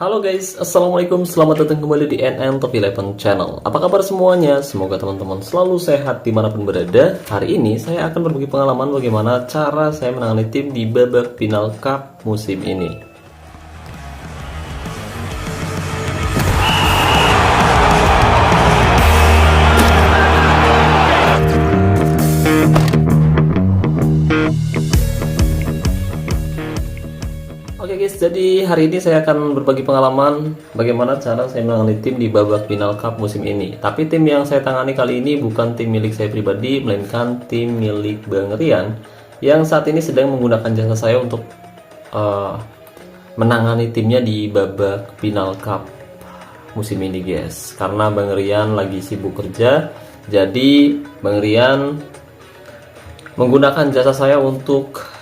Halo guys, assalamualaikum, selamat datang kembali di NN Top 11 Channel. Apa kabar semuanya? Semoga teman-teman selalu sehat dimanapun berada. Hari ini saya akan berbagi pengalaman bagaimana cara saya menangani tim di babak final Cup musim ini. Oke guys, jadi hari ini saya akan berbagi pengalaman bagaimana cara saya menangani tim di babak final Cup musim ini. Tapi tim yang saya tangani kali ini bukan tim milik saya pribadi, melainkan tim milik Bang Rian yang saat ini sedang menggunakan jasa saya untuk menangani timnya di babak final Cup musim ini guys. Karena Bang Rian lagi sibuk kerja, jadi Bang Rian menggunakan jasa saya untuk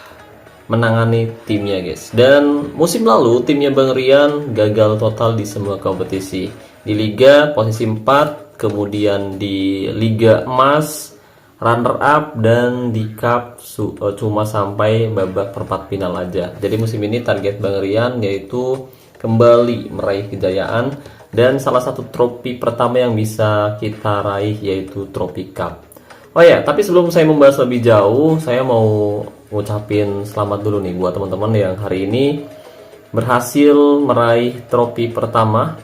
menangani timnya guys. Dan musim lalu timnya Bang Rian gagal total di semua kompetisi. Di Liga posisi 4, kemudian di Liga Emas runner up, dan di Cup cuma sampai babak perempat final aja. Jadi musim ini target Bang Rian yaitu kembali meraih kejayaan, dan salah satu trofi pertama yang bisa kita raih yaitu trofi Cup. Oh ya, tapi sebelum saya membahas lebih jauh, saya mau ngucapin selamat dulu nih buat teman-teman yang hari ini berhasil meraih trofi pertama.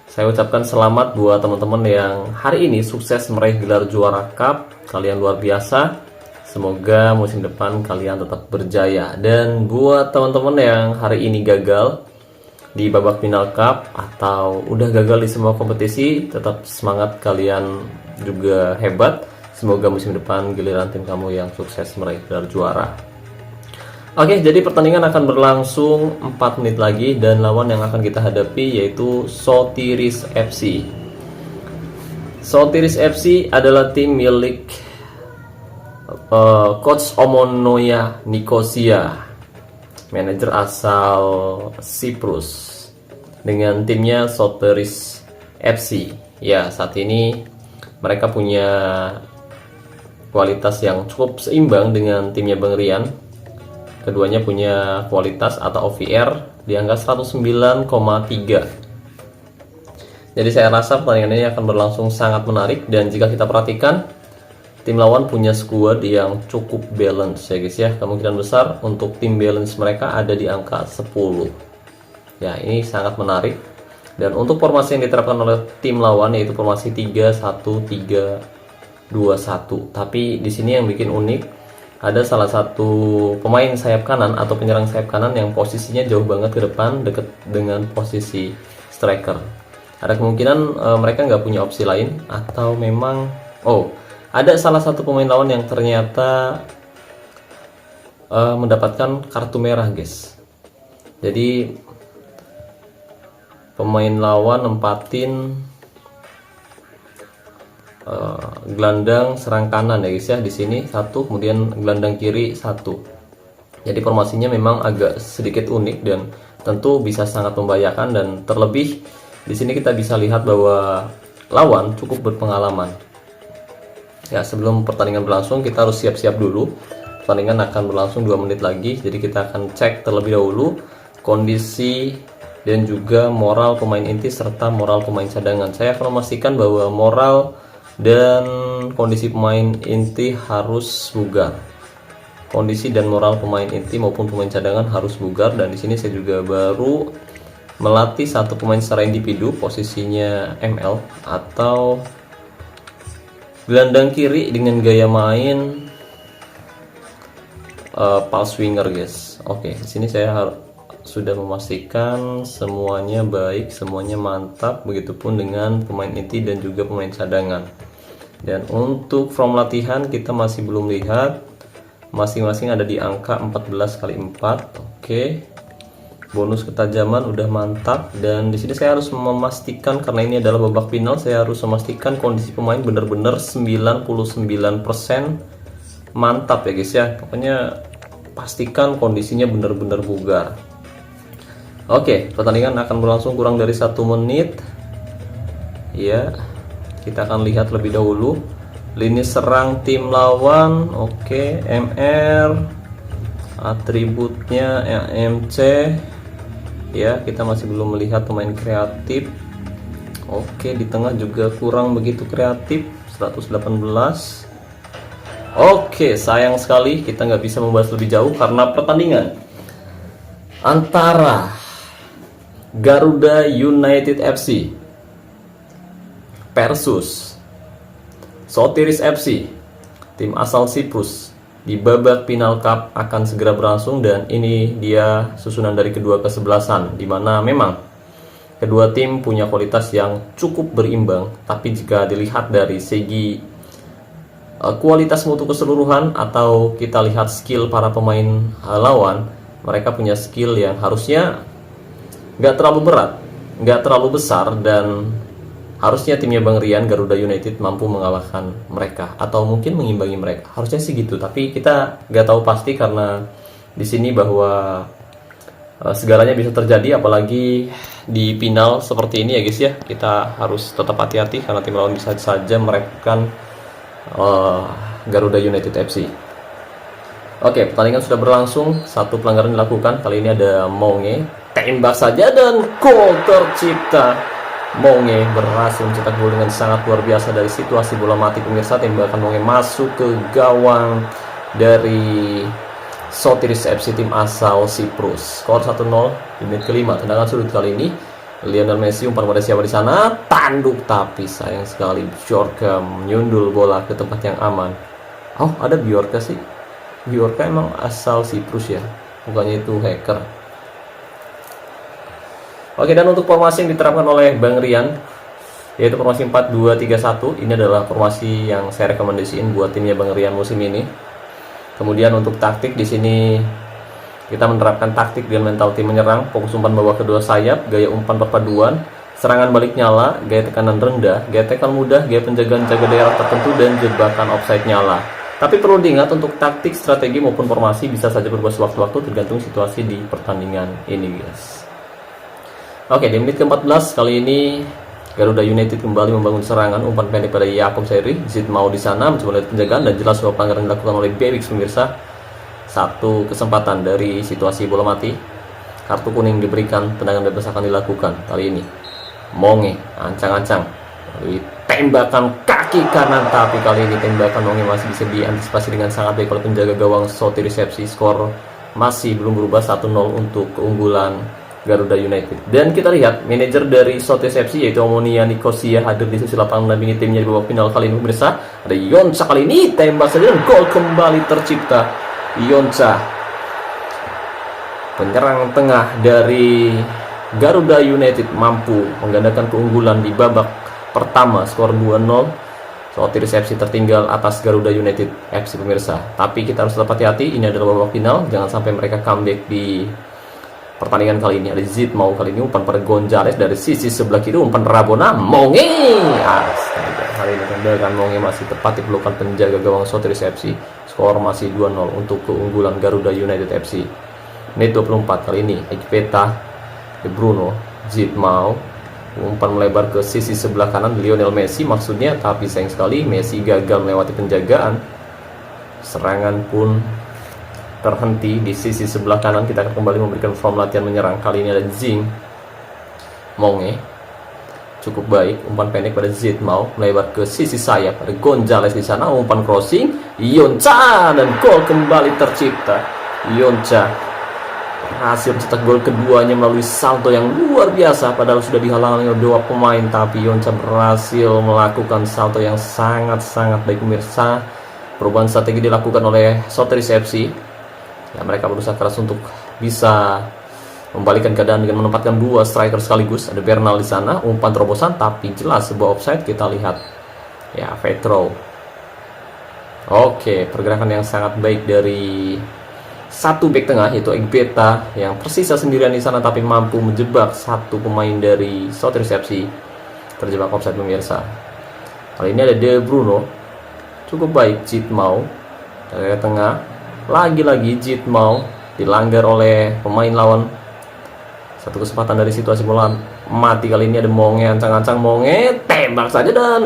Saya ucapkan selamat buat teman-teman yang hari ini sukses meraih gelar juara Cup. Kalian luar biasa. Semoga musim depan kalian tetap berjaya. Dan buat teman-teman yang hari ini gagal di babak final Cup atau udah gagal di semua kompetisi, tetap semangat, kalian juga hebat. Semoga musim depan giliran tim kamu yang sukses meraih gelar juara. Oke, jadi pertandingan akan berlangsung 4 menit lagi, dan lawan yang akan kita hadapi yaitu Sotiris FC. Sotiris FC adalah tim milik Coach Omonoya Nikosia, manajer asal Siprus, dengan timnya Sotiris FC. Ya, saat ini mereka punya kualitas yang cukup seimbang dengan timnya Bang Rian. Keduanya punya kualitas atau OVR di angka 109,3. Jadi saya rasa pertandingan ini akan berlangsung sangat menarik, dan jika kita perhatikan tim lawan punya squad yang cukup balance ya guys ya. Kemungkinan besar untuk tim balance mereka ada di angka 10. Ya, ini sangat menarik. Dan untuk formasi yang diterapkan oleh tim lawan yaitu formasi 3-1-3-2-1. Tapi di sini yang bikin unik, ada salah satu pemain sayap kanan atau penyerang sayap kanan yang posisinya jauh banget ke depan, dekat dengan posisi striker. Ada kemungkinan mereka nggak punya opsi lain, atau memang ada salah satu pemain lawan yang ternyata mendapatkan kartu merah guys. Jadi pemain lawan nempatin gelandang serang kanan ya guys ya, di sini satu, kemudian gelandang kiri satu. Jadi formasinya memang agak sedikit unik dan tentu bisa sangat membahayakan, dan terlebih di sini kita bisa lihat bahwa lawan cukup berpengalaman. Ya, sebelum pertandingan berlangsung kita harus siap-siap dulu. Pertandingan akan berlangsung 2 menit lagi, jadi kita akan cek terlebih dahulu kondisi dan juga moral pemain inti serta moral pemain cadangan. Saya akan memastikan bahwa moral dan kondisi pemain inti harus bugar. Kondisi dan moral pemain inti maupun pemain cadangan harus bugar, dan di sini saya juga baru melatih satu pemain secara individu, posisinya ML atau gelandang kiri dengan gaya main pulse winger guys. Oke, di sini saya sudah memastikan semuanya baik, semuanya mantap, begitupun dengan pemain inti dan juga pemain cadangan. Dan untuk form latihan kita masih belum lihat, masing-masing ada di angka 14x4. Oke. Bonus ketajaman udah mantap, dan di sini saya harus memastikan karena ini adalah babak final, saya harus memastikan kondisi pemain benar-benar 99% mantap ya guys ya. Pokoknya pastikan kondisinya benar-benar bugar. Oke, pertandingan akan berlangsung kurang dari 1 menit. Ya, kita akan lihat lebih dahulu lini serang tim lawan. Oke, MR, atributnya AMC, ya, kita masih belum melihat pemain kreatif. Oke, di tengah juga kurang begitu kreatif, 118. Oke, sayang sekali kita nggak bisa membahas lebih jauh karena pertandingan antara Garuda United FC versus Sotiris FC, tim asal Siprus, di babak final cup akan segera berlangsung. Dan ini dia susunan dari kedua kesebelasan, di mana memang kedua tim punya kualitas yang cukup berimbang. Tapi jika dilihat dari segi kualitas mutu keseluruhan atau kita lihat skill para pemain lawan, mereka punya skill yang harusnya nggak terlalu berat, nggak terlalu besar, dan harusnya timnya Bang Rian, Garuda United, mampu mengalahkan mereka atau mungkin mengimbangi mereka. Harusnya sih gitu, tapi kita nggak tahu pasti karena di sini bahwa segalanya bisa terjadi, apalagi di final seperti ini ya guys ya. Kita harus tetap hati-hati karena tim lawan bisa saja meremehkan Garuda United FC. Oke, pertandingan sudah berlangsung, satu pelanggaran dilakukan. Kali ini ada Monge, tembak saja dan gol tercipta. Monge berhasil mencetak gol dengan sangat luar biasa dari situasi bola mati pemirsa. Tembakan Monge masuk ke gawang dari Sotiris FC, tim asal Siprus. Skor 1-0 di menit kelima. Tendangan sudut kali ini Lionel Messi umpan pada siapa di sana, tanduk, tapi sayang sekali Bjorka menyundul bola ke tempat yang aman. Oh, ada Bjorka sih. Bjorka emang asal Siprus ya, bukannya itu hacker. Oke, dan untuk formasi yang diterapkan oleh Bang Rian, yaitu formasi 4-2-3-1. Ini adalah formasi yang saya rekomendasiin buat timnya Bang Rian musim ini. Kemudian untuk taktik di sini kita menerapkan taktik dengan mental tim menyerang, fokus umpan bawah kedua sayap, gaya umpan perpaduan, serangan balik nyala, gaya tekanan rendah, gaya tackle mudah, gaya penjagaan jaga daerah tertentu, dan jebakan offside nyala. Tapi perlu diingat untuk taktik, strategi maupun formasi bisa saja berubah sewaktu-waktu tergantung situasi di pertandingan ini guys. Oke, di menit ke-14 kali ini Garuda United kembali membangun serangan, umpan pendek pada Yakob Seri, Zid mau di sana mencoba lihat penjagaan dan jelas bahwa pelanggaran dilakukan oleh Bebix pemirsa. Satu kesempatan dari situasi bola mati, kartu kuning diberikan, tendangan bebas akan dilakukan. Kali ini Monge ancang-ancang tembakan kaki kanan, tapi kali ini tembakan Monge masih bisa diantisipasi dengan sangat baik oleh penjaga gawang Sotiris FC. Skor masih belum berubah, 1-0 untuk keunggulan Garuda United. Dan kita lihat manajer dari Sotiris FC yaitu Omonia Nicosia hadir di sisi lapangan mendampingi timnya di babak final kali ini pemirsa. Ada Yonca, kali ini tembak saja dan gol kembali tercipta. Yonca, penyerang tengah dari Garuda United, mampu menggandakan keunggulan di babak pertama. Skor 2-0. Sotiris FC tertinggal atas Garuda United FC pemirsa. Tapi kita harus tetap hati-hati, ini adalah babak final, jangan sampai mereka comeback di pertandingan kali ini. Ada Zid mau kali ini umpan pada Gonzales dari sisi sebelah kiri, umpan Rabona, Monge. Astaga, kali ini tendangan Monge masih tepat di pelukan penjaga gawang Sotiris FC. Skor masih 2-0 untuk keunggulan Garuda United FC. Menit 24 kali ini Ekpeta, De Bruno, Zid mau umpan melebar ke sisi sebelah kanan Lionel Messi maksudnya, tapi sayang sekali Messi gagal melewati penjagaan. Serangan pun terhenti di sisi sebelah kanan. Kita akan kembali memberikan form latihan menyerang. Kali ini ada Zing. Monge cukup baik, umpan pendek pada Zid mau melebar ke sisi sayap, ada Gonzales di sana, umpan crossing, Yonca, dan gol kembali tercipta. Yonca berhasil mencetak gol keduanya melalui salto yang luar biasa, padahal sudah dihalangi oleh dua pemain, tapi Yonca berhasil melakukan salto yang sangat-sangat baik pemirsa. Perubahan strategi dilakukan oleh Sotiris FC. Ya, mereka berusaha keras untuk bisa membalikkan keadaan dengan menempatkan dua striker sekaligus. Ada Bernal di sana, umpan terobosan, tapi jelas sebuah offside. Kita lihat ya, fade throw. Oke, pergerakan yang sangat baik dari satu back tengah yaitu Ekpeta yang tersisa sendirian di sana, tapi mampu menjebak satu pemain dari Sotiris FC. Terjebak offside pemirsa. Kali ini ada De Bruno, cukup baik. Zid mau dari tengah, lagi-lagi Zid mau dilanggar oleh pemain lawan. Satu kesempatan dari situasi bola mati, kali ini ada Monge ancang-ancang, Monge tembak saja dan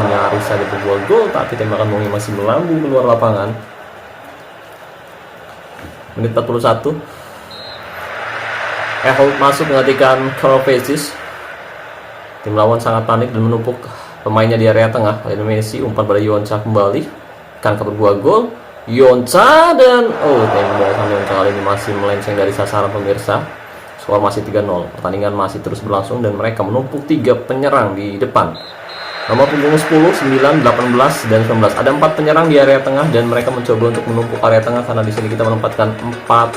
nyaris saja berbuat gol, tapi tembakan Monge masih melambung keluar lapangan. Menit 41 Eholt masuk menggantikan Kovacic. Tim lawan sangat panik dan menumpuk pemainnya di area tengah. Lionel Messi umpan pada Yonca kembali, kan berbuah gol. Yonca dan tembakan Yonca kali ini masih melenceng dari sasaran pemirsa. Skor masih 3-0. Pertandingan masih terus berlangsung dan mereka menumpuk 3 penyerang di depan. Nomor punggung 10, 9, 18, dan 19. Ada 4 penyerang di area tengah dan mereka mencoba untuk menumpuk area tengah karena di sini kita menempatkan 4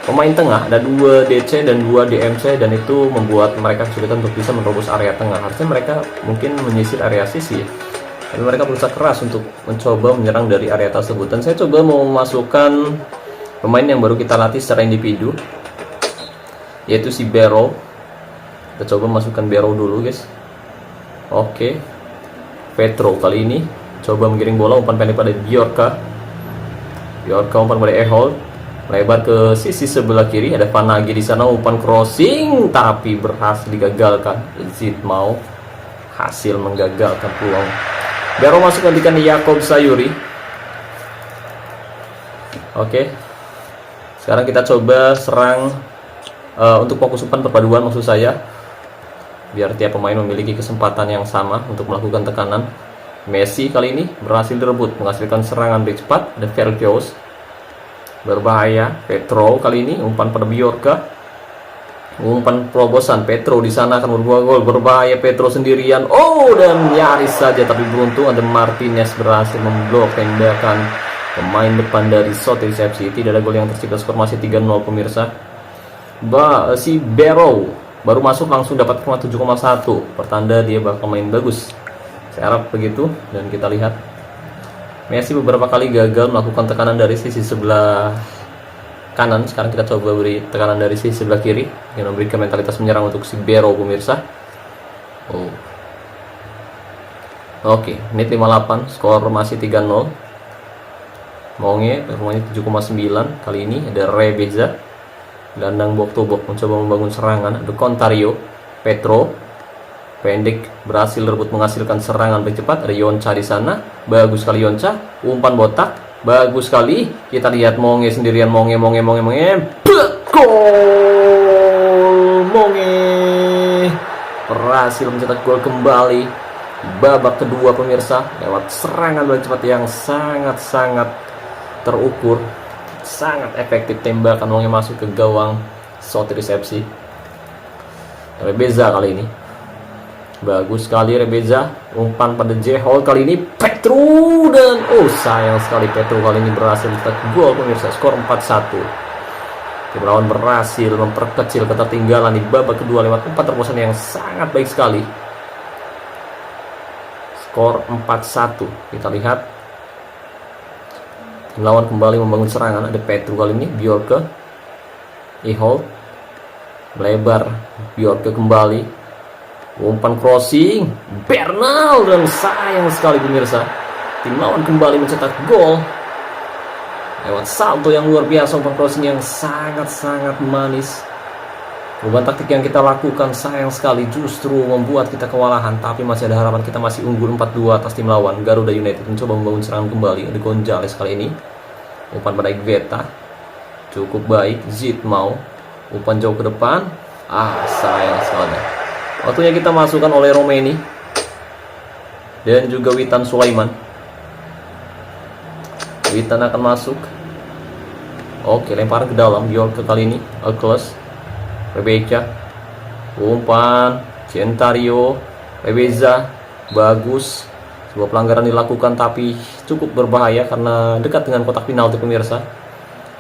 pemain tengah, ada 2 DC dan 2 DMC, dan itu membuat mereka kesulitan untuk bisa menerobos area tengah. Harusnya mereka mungkin menyisir area sisi, tapi mereka berusaha keras untuk mencoba menyerang dari area tersebut. Dan saya coba mau memasukkan pemain yang baru kita latih secara individu, yaitu si Barrow. Kita coba masukkan Barrow dulu guys. Oke, Petro kali ini coba menggiring bola, umpan pendek pada Bjorka. Umpan pada Eholt, lebar ke sisi sebelah kiri, ada Vanagi di sana, umpan crossing tapi berhasil digagalkan. Zid mau hasil menggagalkan peluang. Barrow masuk gantikan Jakob Sayuri. Oke, sekarang kita coba serang untuk fokus umpan perpaduan maksud saya, biar tiap pemain memiliki kesempatan yang sama untuk melakukan tekanan. Messi kali ini berhasil direbut, menghasilkan serangan break cepat. Ada Verkios berbahaya. Petro kali ini umpan pada Bjorka, umpan perobosan. Petro di sana akan berbuah gol, berbahaya. Petro sendirian, dan nyaris saja, tapi beruntung ada Martinez berhasil memblok tembakan pemain depan dari Sotis FC. Tidak ada gol yang tercipta, skor masih 3-0 pemirsa. Si Barrow baru masuk langsung dapat 7,1, pertanda dia bakal main bagus. Saya harap begitu. Dan kita lihat Messi beberapa kali gagal melakukan tekanan dari sisi sebelah kanan. Sekarang kita coba beri tekanan dari sisi sebelah kiri yang memberikan mentalitas menyerang untuk si Barrow pemirsa. Oke, menit 58, skor masih 3-0. Monge performanya 7,9. Kali ini ada Rebeza, gelandang bok to bok, mencoba membangun serangan. Ada Contario. Petro pendek berhasil rebut, menghasilkan serangan cepat. Ada Yonca di sana, bagus sekali Yonca, umpan botak, bagus sekali. Kita lihat Monge sendirian, Monge, gol! Monge berhasil mencetak gol kembali babak kedua pemirsa, lewat serangan cepat yang sangat terukur, sangat efektif. Tembakan Monge masuk ke gawang Sotis FC. Rebeza kali ini bagus sekali. Rebeza umpan pada J-Hall, kali ini Petro, dan sayang sekali Petro kali ini berhasil mencetak gol pemirsa. Skor 4-1. Tim lawan berhasil memperkecil ketertinggalan di babak kedua lewat 4 terobosan yang sangat baik sekali. Skor 4-1. Kita lihat tim lawan kembali membangun serangan. Ada Petro kali ini, Bjorka, J-Hall melebar, Bjorka kembali, umpan crossing, Bernal, dan sayang sekali pemirsa, tim lawan kembali mencetak gol lewat salto yang luar biasa, umpan crossing yang sangat manis. Perubahan taktik yang kita lakukan sayang sekali justru membuat kita kewalahan, tapi masih ada harapan. Kita masih unggul 4-2 atas tim lawan. Garuda United mencoba membangun serangan kembali. Ada Gonzales kali ini, umpan pada Igveta cukup baik. Zid mau umpan jauh ke depan, sayang sekali. Waktunya kita masukkan oleh Romeni dan juga Witan Sulaiman. Witan akan masuk. Oke, lemparan ke dalam. Bjorka kali ini, Alclas, Rebecca, umpan Centario, Rebeza, bagus. Sebuah pelanggaran dilakukan tapi cukup berbahaya karena dekat dengan kotak penalti pemirsa.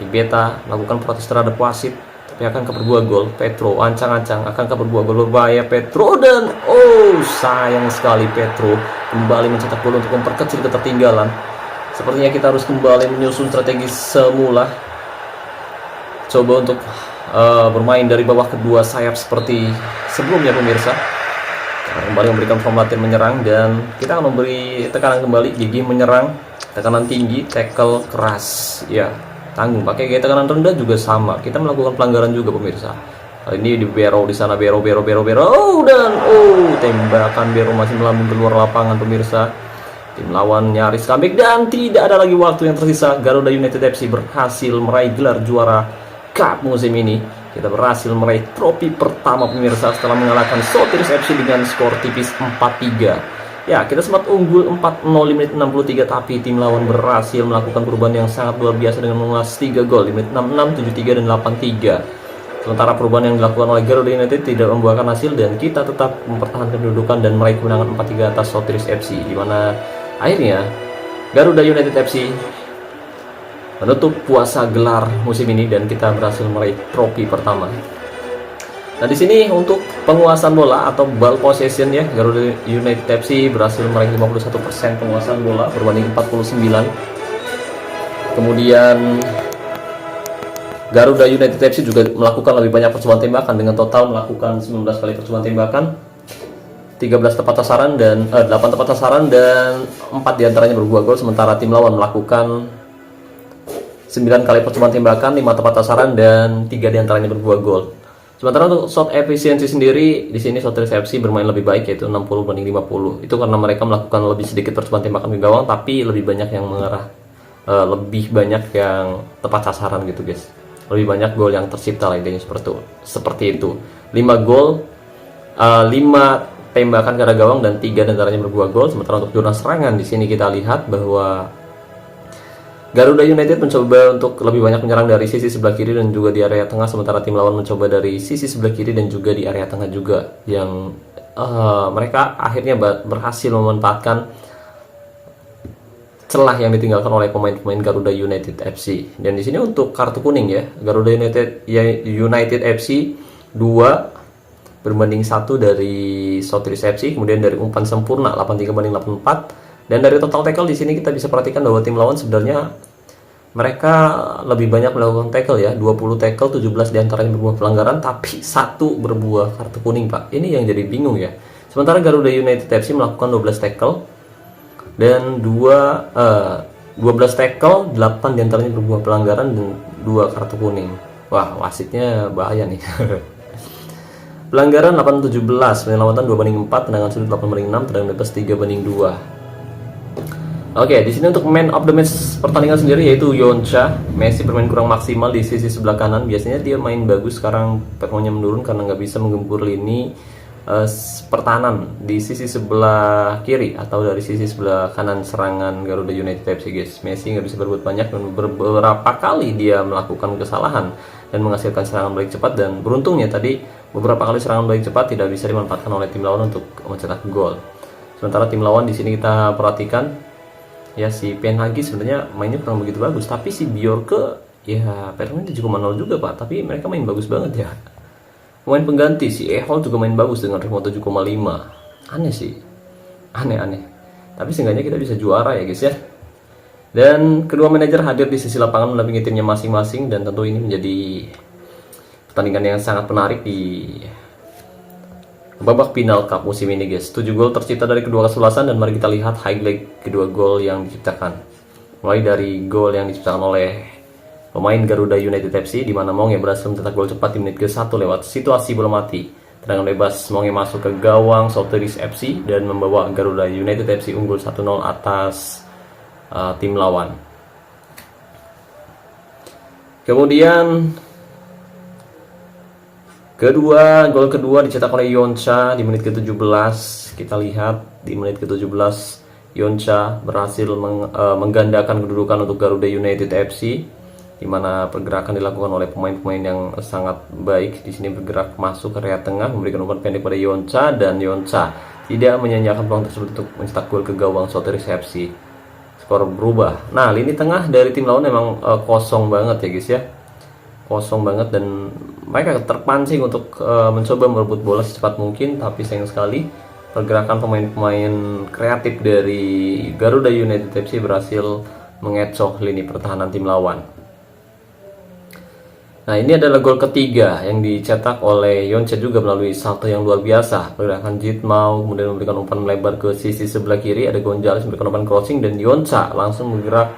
Igbeta melakukan protes terhadap wasit, tapi akan berbuah gol. Petro ancang-ancang akan berbuah gol, berbahaya Petro, dan sayang sekali Petro kembali mencetak gol untuk memperkecil ketertinggalan. Sepertinya kita harus kembali menyusun strategi semula, coba untuk bermain dari bawah kedua sayap seperti sebelumnya pemirsa. Kita kembali memberikan form latihan menyerang dan kita akan memberi tekanan kembali, gigih menyerang, tekanan tinggi, tackle keras, ya tanggung. Pakai gaya tekanan rendah juga sama, kita melakukan pelanggaran juga pemirsa. Kali ini di Barrow di sana, Barrow, dan tembakan Barrow masih melambung keluar lapangan pemirsa. Tim lawan nyaris comeback dan tidak ada lagi waktu yang tersisa. Garuda United FC berhasil meraih gelar juara Cup musim ini Kita berhasil meraih trofi pertama pemirsa setelah mengalahkan Sotiris FC dengan skor tipis 4-3. Ya, kita sempat unggul 4-0 di menit 63, tapi tim lawan berhasil melakukan perubahan yang sangat luar biasa dengan mengulas 3 gol di menit 66, 73, dan 83. Sementara perubahan yang dilakukan oleh Garuda United tidak membuahkan hasil dan kita tetap mempertahankan kedudukan dan meraih kemenangan 4-3 atas Sotiris FC, di mana akhirnya Garuda United FC menutup puasa gelar musim ini dan kita berhasil meraih trofi pertama. Nah, di sini untuk penguasaan bola atau ball possession ya, Garuda United FC berhasil meraih 51% penguasaan bola berbanding 49. Kemudian Garuda United FC juga melakukan lebih banyak percobaan tembakan dengan total melakukan 19 kali percobaan tembakan, 13 tepat sasaran dan 8 tepat sasaran dan 4 diantaranya berbuah gol, sementara tim lawan melakukan 9 kali percobaan tembakan, 5 tepat sasaran dan 3 diantaranya berbuah gol. Sementara untuk shot efisiensi sendiri di sini Sotiris FC bermain lebih baik, yaitu 60 banding 50. Itu karena mereka melakukan lebih sedikit percobaan tembakan ke gawang tapi lebih banyak yang mengarah, lebih banyak yang tepat sasaran gitu guys. Lebih banyak gol yang tercipta lah, intinya seperti itu. 5 gol, 5 tembakan ke arah gawang dan 3 diantaranya berbuah gol. Sementara untuk zona serangan di sini kita lihat bahwa Garuda United mencoba untuk lebih banyak menyerang dari sisi sebelah kiri dan juga di area tengah, sementara tim lawan mencoba dari sisi sebelah kiri dan juga di area tengah juga, yang mereka akhirnya berhasil memanfaatkan celah yang ditinggalkan oleh pemain-pemain Garuda United FC. Dan di sini untuk kartu kuning ya, Garuda United FC 2 berbanding 1 dari Sotiris FC, kemudian dari umpan sempurna 83 banding 84. Dan dari total tackle di sini kita bisa perhatikan bahwa tim lawan sebenarnya mereka lebih banyak melakukan tackle ya, 20 tackle, 17 diantaranya berbuah pelanggaran, tapi 1 berbuah kartu kuning Pak. Ini yang jadi bingung ya. Sementara Garuda United FC melakukan 12 tackle dan 12 tackle, 8 diantaranya berbuah pelanggaran dan 2 kartu kuning. Wah, wasitnya bahaya nih. Pelanggaran 8-17, penyelamatan 2 banding 4, tendangan sudut 8 banding 6, tendangan bebas 3 banding 2. Oke, di sini untuk man of the match pertandingan sendiri yaitu Yonca. Messi bermain kurang maksimal di sisi sebelah kanan. Biasanya dia main bagus, sekarang performanya menurun karena nggak bisa menggempur lini pertahanan di sisi sebelah kiri atau dari sisi sebelah kanan serangan Garuda United FC guys. Messi nggak bisa berbuat banyak dan beberapa kali dia melakukan kesalahan dan menghasilkan serangan balik cepat, dan beruntungnya tadi beberapa kali serangan balik cepat tidak bisa dimanfaatkan oleh tim lawan untuk mencetak gol. Sementara tim lawan di sini kita perhatikan ya, si Penhagi sebenarnya mainnya kurang begitu bagus, tapi si Bjorke ya performanya 7,0 juga Pak, tapi mereka main bagus banget ya. Pemain pengganti si Ehol juga main bagus dengan remote 7,5. Aneh sih, aneh. Tapi seenggaknya kita bisa juara ya guys ya. Dan kedua manajer hadir di sisi lapangan mendampingi timnya masing-masing, dan tentu ini menjadi pertandingan yang sangat menarik di babak final Cup musim ini guys. 7 gol tercipta dari kedua kesebelasan, dan mari kita lihat highlight kedua gol yang diciptakan. Mulai dari gol yang diciptakan oleh pemain Garuda United FC, di mana Monge berhasil mencetak gol cepat di menit ke-1 lewat situasi bola mati. Tendangan bebas Monge masuk ke gawang Sotiris FC dan membawa Garuda United FC unggul 1-0 atas tim lawan. Kemudian gol kedua dicetak oleh Yonca di menit ke-17. Kita lihat di menit ke-17 Yonca berhasil menggandakan kedudukan untuk Garuda United FC, di mana pergerakan dilakukan oleh pemain-pemain yang sangat baik. Di sini bergerak masuk ke area tengah, memberikan umpan pendek pada Yonca, dan Yonca tidak menyanyiakan peluang tersebut untuk mencetak gol ke gawang Sotiris FC. Skor berubah. Nah, lini tengah dari tim lawan memang kosong banget ya guys ya. Kosong banget, dan mereka terpancing untuk mencoba merebut bola secepat mungkin, tapi sayang sekali pergerakan pemain-pemain kreatif dari Garuda United FC berhasil mengecoh lini pertahanan tim lawan. Nah, ini adalah gol ketiga yang dicetak oleh Yonca juga melalui salto yang luar biasa. Pergerakan Jitmau, kemudian memberikan umpan melebar ke sisi sebelah kiri, ada Gonzales memberikan umpan crossing, dan Yonca langsung bergerak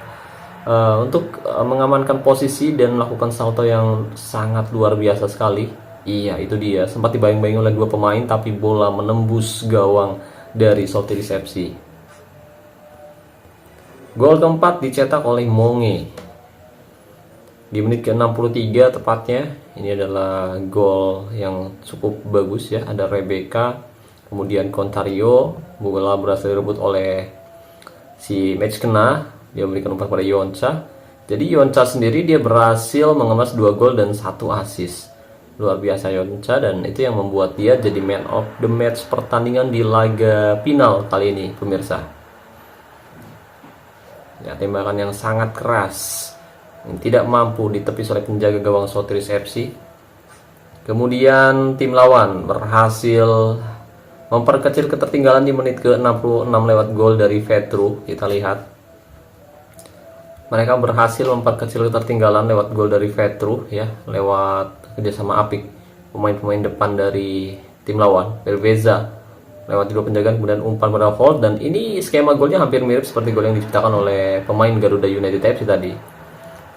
untuk mengamankan posisi dan melakukan salto yang sangat luar biasa sekali. Iya, itu dia, sempat dibayang-bayang oleh dua pemain, tapi bola menembus gawang dari Sotiris FC. Gol keempat dicetak oleh Monge di menit ke-63 tepatnya. Ini adalah gol yang cukup bagus ya. Ada Rebecca, kemudian Contario, bola berhasil direbut oleh si Mechkena. Dia memberikan umpan pada Yonca. Jadi Yonca sendiri dia berhasil mengemas 2 gol dan 1 assist. Luar biasa Yonca, dan itu yang membuat dia jadi man of the match pertandingan di laga final kali ini, pemirsa. Ya, tembakan yang sangat keras yang tidak mampu ditepis oleh penjaga gawang Sotiris FC. Kemudian tim lawan berhasil memperkecil ketertinggalan di menit ke-66 lewat gol dari Vetru. Kita lihat, mereka berhasil memperkecil ketertinggalan lewat gol dari Vetru ya, lewat kerjasama apik pemain-pemain depan dari tim lawan. Belveza lewat 2 penjagaan, kemudian umpan pada Holt, dan ini skema golnya hampir mirip seperti gol yang diciptakan oleh pemain Garuda United FC tadi.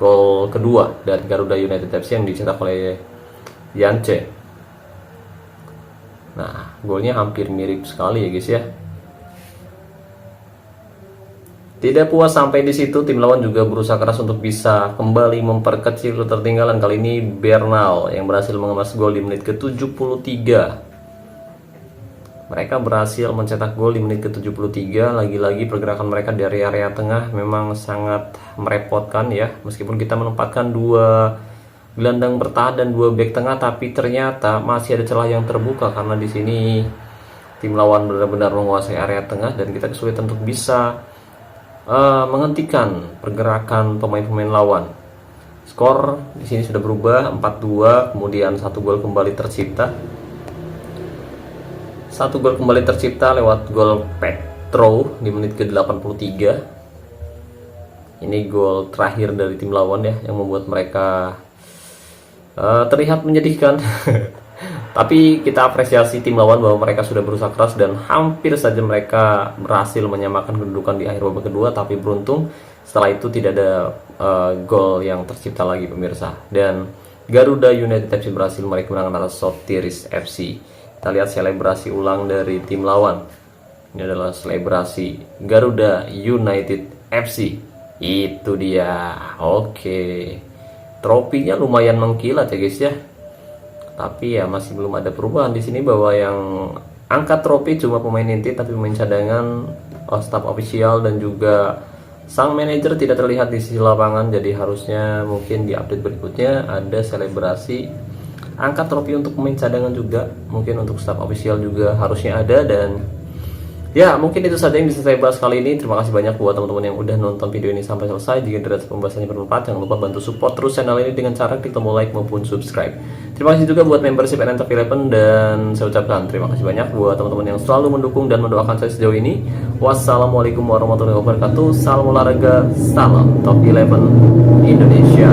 Gol kedua dari Garuda United FC yang dicetak oleh Yance. Nah, golnya hampir mirip sekali ya guys ya. Tidak puas sampai di situ, tim lawan juga berusaha keras untuk bisa kembali memperkecil ketertinggalan. Kali ini Bernal yang berhasil mengemas gol di menit ke-73. Mereka berhasil mencetak gol di menit ke-73. Lagi-lagi pergerakan mereka dari area tengah memang sangat merepotkan ya. Meskipun kita menempatkan 2 gelandang bertahan dan 2 bek tengah, tapi ternyata masih ada celah yang terbuka karena di sini tim lawan benar-benar menguasai area tengah dan kita kesulitan untuk bisa menghentikan pergerakan pemain-pemain lawan. Skor di sini sudah berubah 4-2, kemudian 1 gol kembali tercipta. 1 gol kembali tercipta lewat gol Petro di menit ke-83. Ini gol terakhir dari tim lawan ya, yang membuat mereka terlihat menyedihkan. Tapi kita apresiasi tim lawan bahwa mereka sudah berusaha keras dan hampir saja mereka berhasil menyamakan kedudukan di akhir babak kedua, tapi beruntung setelah itu tidak ada gol yang tercipta lagi pemirsa. Dan Garuda United FC berhasil meraih kemenangan atas Sotiris FC. Kita lihat selebrasi ulang dari tim lawan. Ini adalah selebrasi Garuda United FC. Itu dia. Oke. Tropinya lumayan mengkilat ya guys ya. Tapi ya masih belum ada perubahan di sini bahwa yang angkat trofi cuma pemain inti, tapi pemain cadangan, staf official dan juga sang manajer tidak terlihat di sisi lapangan. Jadi harusnya mungkin di update berikutnya ada selebrasi angkat trofi untuk pemain cadangan juga, mungkin untuk staf official juga harusnya ada. Dan ya mungkin itu saja yang bisa saya bahas kali ini. Terima kasih banyak buat teman-teman yang udah nonton video ini sampai selesai. Jika dirasa pembahasannya bermanfaat, jangan lupa bantu support terus channel ini dengan cara klik tombol like maupun subscribe. Terima kasih juga buat membership NNTop 11, dan saya ucapkan terima kasih banyak buat teman-teman yang selalu mendukung dan mendoakan saya sejauh ini. Wassalamualaikum warahmatullahi wabarakatuh. Salam olahraga, salam Top 11 Indonesia.